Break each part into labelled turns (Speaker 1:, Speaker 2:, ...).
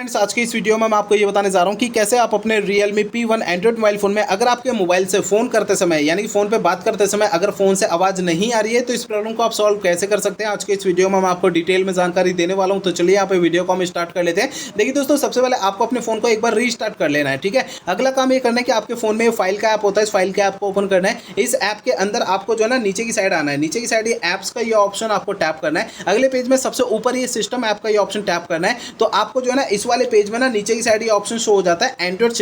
Speaker 1: Friends, आज की इस वीडियो में मैं आपको ये बताने जा रहा हूँ कि कैसे आप अपने Realme P1 Android mobile phone में अगर आपके मोबाइल से फ़ोन करते समय यानी कि फ़ोन पे बात करते समय अगर फ़ोन से आवाज़ नहीं आ रही है तो इस प्रॉब्लम को आप सॉल्व कैसे कर सकते हैं। आज के इस वीडियो में मैं आपको डिटेल में जानकारी देने वाला हूँ। तो चलिए यहाँ पे वीडियो को हम स्टार्ट कर लेते हैं। देखिए दोस्तों, सबसे पहले आपको अपने फ़ोन को एक बार रीस्टार्ट कर लेना है, ठीक है। अगला काम ये करना है कि आपके फ़ोन में फाइल का ऐप होता है, इस फाइल के ऐप को ओपन करना है। इस ऐप के अंदर आपको जो है ना नीचे की साइड आना है, नीचे की साइड ये ऐप्स का ये ऑप्शन आपको टैप करना है। अगले पेज में सबसे ऊपर ये सिस्टम ऐप का ये ऑप्शन टैप करना है। तो आपको जो है ना इस वाले पेज में ना नीचे की साइड ये ऑप्शन शो हो जाता है एंड्रॉइड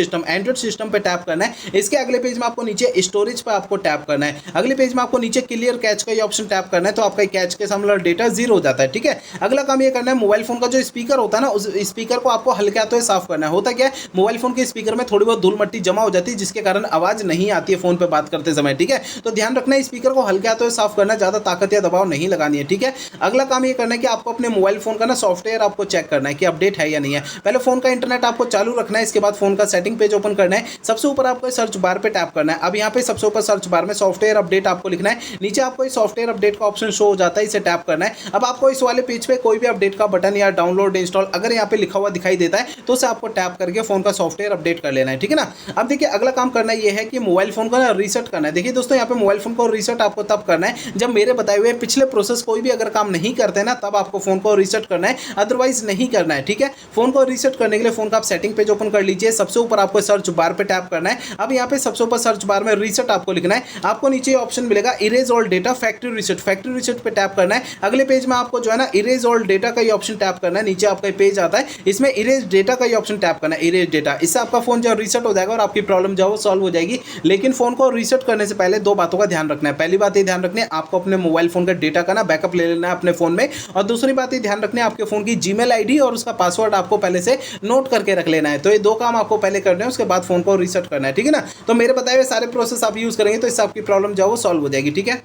Speaker 1: सिस्टम पे टैप करना है। इसके अगले पेज में आपको नीचे स्टोरेज पे आपको टैप करना है। अगले पेज में आपको नीचे क्लियर कैच का ये ऑप्शन टैप करना है। तो आपका कैच के सामने डेटा जीरो हो जाता है, ठीक है। अगला काम ये करना है, मोबाइल फोन का जो स्पीकर होता है ना उस स्पीकर को आपको हल्के हाथों से साफ करना है। होता क्या है, मोबाइल फोन के स्पीकर में थोड़ी बहुत धूल मट्टी जमा हो जाती है जिसके कारण आवाज नहीं आती है फोन पे बात करते समय, ठीक है। तो ध्यान रखना है स्पीकर को हल्के हाथों से साफ करना है, ज्यादा ताकत या दबाव नहीं लगानी है, ठीक है। अगला काम ये करना है कि आपको अपने मोबाइल फोन का ना सॉफ्टवेयर आपको चेक करना है कि अपडेट है या नहीं है। पहले फोन का इंटरनेट आपको चालू रखना है, इसके बाद फोन का सेटिंग पेज ओपन करना है। सबसे ऊपर आपको सर्च बार पे टैप करना है। अब यहाँ पे सबसे ऊपर सर्च बार में सॉफ्टवेयर अपडेट आपको लिखना है। नीचे आपको इस सॉफ्टवेयर अपडेट का ऑप्शन शो हो जाता है, इसे टैप करना है। अब आपको इस वाले पेज पे कोई भी अपडेट का बटन या डाउनलोड इंस्टॉल अगर यहाँ पे लिखा हुआ दिखाई देता है तो उसे आपको टैप करके फोन का सॉफ्टवेयर अपडेट कर लेना है, ठीक है ना। अब देखिए अगला काम करना ये है कि मोबाइल फोन को ना रीसेट करना है। देखिए दोस्तों, यहाँ पे मोबाइल फोन को रीसेट आपको तब करना है जब मेरे बताए हुए पिछले प्रोसेस कोई भी अगर काम नहीं करते ना तब आपको फोन को रीसेट करना है, अदरवाइज नहीं करना है, ठीक है। फोन को रीसेट करने के लिए फोन का आप सेटिंग पेज ओपन कर लीजिए। सबसे ऊपर आपको सर्च बार पे टैप करना है। अब यहाँ पे सबसे ऊपर सर्च बार में रीसेट आपको लिखना है। आपको नीचे ऑप्शन मिलेगा erase all data factory reset पे टैप करना है। अगले पेज में आपको जो है ना इरेज ऑल डेटा का ये ऑप्शन टैप करना है। नीचे आपका पेज आता है, इसमें इरेज डेटा का ये ऑप्शन टैप करना है, इरेज डेटा। इससे आपका फोन जो रीसेट हो जाएगा और आपकी प्रॉब्लम जो है वो सॉल्व हो जाएगी। लेकिन फोन को रीसेट करने से पहले दो बातों का ध्यान रखना है। पहली बात ये ध्यान रखनी है आपको अपने मोबाइल फोन का डेटा का ना बैकअप ले लेना है अपने फोन में, और दूसरी बात ये ध्यान रखनी है आपके फोन की जीमेल आईडी और उसका पासवर्ड आपको पहले से नोट करके रख लेना है। तो ये दो काम आपको पहले करने हैं, उसके बाद फोन को रीसेट करना है, ठीक है ना। तो मेरे बताए हुए सारे प्रोसेस आप यूज करेंगे तो इससे आपकी प्रॉब्लम जो है वो सॉल्व हो जाएगी, ठीक है।